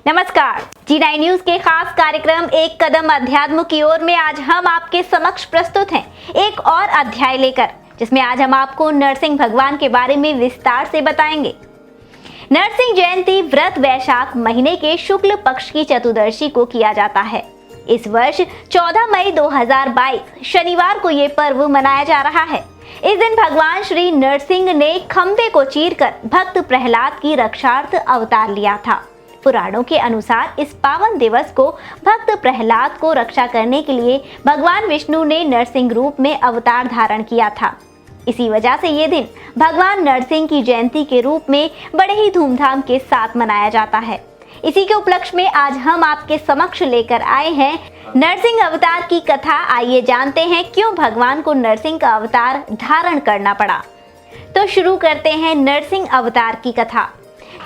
नमस्कार। G9 news के खास कार्यक्रम एक कदम अध्यात्म की ओर में आज हम आपके समक्ष प्रस्तुत हैं एक और अध्याय लेकर, जिसमें आज हम आपको नरसिंह भगवान के बारे में विस्तार से बताएंगे। नरसिंह जयंती व्रत वैशाख महीने के शुक्ल पक्ष की चतुर्दशी को किया जाता है। इस वर्ष 14 मई 2022 शनिवार को ये पर्व मनाया जा रहा है। इस दिन भगवान श्री नरसिंह ने खंबे को चीरकर भक्त प्रहलाद की रक्षार्थ अवतार लिया था। पुराणों के अनुसार इस पावन दिवस को भक्त प्रहलाद को रक्षा करने के लिए भगवान विष्णु ने नरसिंह रूप में अवतार धारण किया था। इसी वजह से ये दिन भगवान नरसिंह की जयंती के रूप में बड़े ही धूमधाम के साथ मनाया जाता है। इसी के उपलक्ष्य में आज हम आपके समक्ष लेकर आए हैं नरसिंह अवतार की कथा। आइए जानते हैं क्यों भगवान को नरसिंह का अवतार धारण करना पड़ा। तो शुरू करते हैं नरसिंह अवतार की कथा।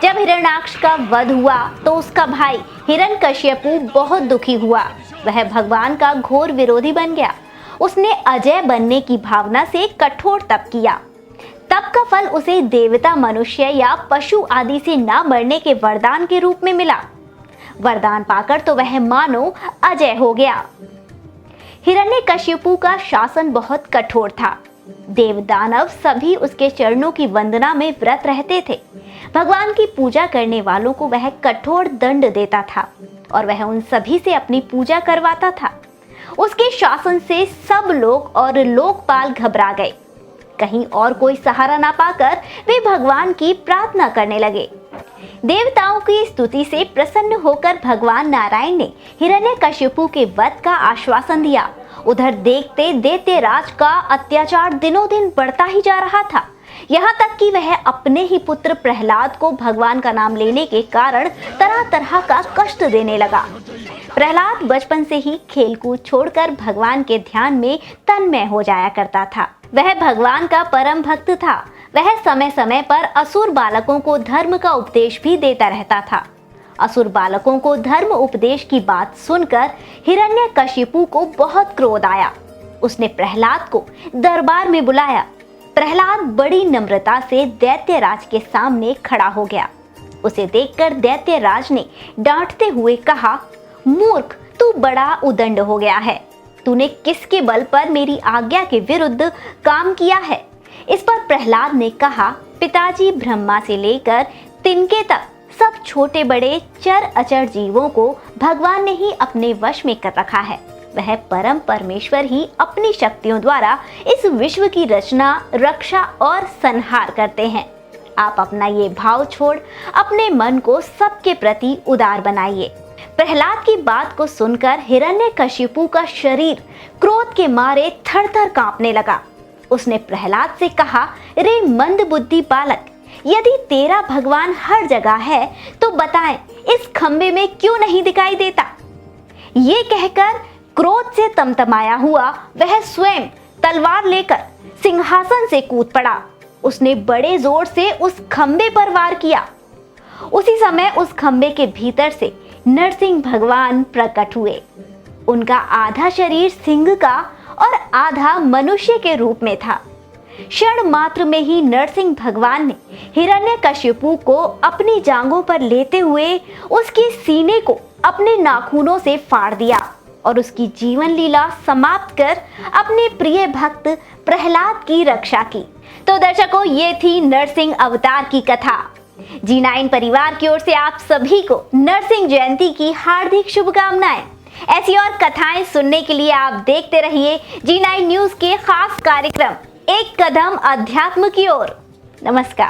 जब हिरण्याक्ष का वध हुआ तो उसका भाई हिरण्यकश्यपु बहुत दुखी हुआ। वह भगवान का घोर विरोधी बन गया। उसने अजय बनने की भावना से कठोर तप किया। तप का फल उसे देवता, मनुष्य या पशु आदि से न मरने के वरदान के रूप में मिला। वरदान पाकर तो वह मानो अजय हो गया। हिरण्यकश्यपु का शासन बहुत कठोर था। देव दानव सभी उसके चरणों की वंदना में व्रत रहते थे। भगवान की पूजा करने वालों को वह कठोर दंड देता था और वह उन सभी से अपनी पूजा करवाता था। उसके शासन से सब लोग और लोकपाल घबरा गए। कहीं और कोई सहारा ना पाकर वे भगवान की प्रार्थना करने लगे। देवताओं की स्तुति से प्रसन्न होकर भगवान नारायण ने हिरण्यकश्यपु के वध का आश्वासन दिया। उधर देखते दैत्यराज का अत्याचार दिनों दिन बढ़ता ही जा रहा था। यहाँ तक कि वह अपने ही पुत्र प्रहलाद को भगवान का नाम लेने के कारण तरह तरह का कष्ट देने लगा। प्रहलाद बचपन से ही खेलकूद छोड़कर भगवान के ध्यान में तन्मय हो जाया करता था। वह भगवान का परम भक्त था। वह समय समय पर असुर बालकों को धर्म का उपदेश भी देता रहता था। असुर बालकों को धर्म उपदेश की बात सुनकर हिरण्यकश्यपु को बहुत क्रोध आया। उसने प्रहलाद को दरबार में बुलाया। प्रहलाद बड़ी नम्रता से दैत्यराज के सामने खड़ा हो गया। उसे देखकर दैत्यराज ने डांटते हुए कहा, मूर्ख, तू बड़ा उदंड हो गया है। तूने किसके बल पर मेरी आज्ञा के विरुद्ध काम किया है? इस पर प्रहलाद ने कहा, पिताजी, ब्रह्मा से लेकर तिनके तक सब छोटे बड़े चर अचर जीवों को भगवान ने ही अपने वश में कर रखा है। वह परम परमेश्वर ही अपनी शक्तियों द्वारा इस विश्व की रचना, रक्षा और संहार करते हैं। आप अपना ये भाव छोड़ अपने मन को सबके प्रति उदार बनाइए। प्रहलाद की बात को सुनकर हिरण्यकश्यपु का शरीर क्रोध के मारे थर-थर कांपने लगा। उसने प्रहलाद से कहा, रे मंद बुद्धि बालक, यदि तेरा भगवान हर जगह है तो बताएं इस खंबे में क्यों नहीं दिखाई देता? ये कहकर क्रोध से तमतमाया हुआ वह स्वयं तलवार लेकर सिंहासन से कूद पड़ा। उसने बड़े जोर से उस खंबे पर वार किया। उसी समय उस खंबे के भीतर से नरसिंह भगवान प्रकट हुए। उनका आधा शरीर सिंह का और आधा मनुष्य के रूप में था। क्षण मात्र में ही नरसिंह भगवान ने हिरण्यकश्यपु को अपनी जांघों पर लेते हुए उसके सीने को अपने नाखूनों से फाड़ दिया और उसकी जीवन लीला समाप्त कर अपने प्रिय भक्त प्रहलाद की रक्षा की। तो दर्शकों, ये थी नरसिंह अवतार की कथा। G9 परिवार की ओर से आप सभी को नरसिंह जयंती की हार्दिक शुभकामनाएं। ऐसी और कथाएं सुनने के लिए आप देखते रहिए G9 न्यूज के खास कार्यक्रम एक कदम अध्यात्म की ओर। नमस्कार।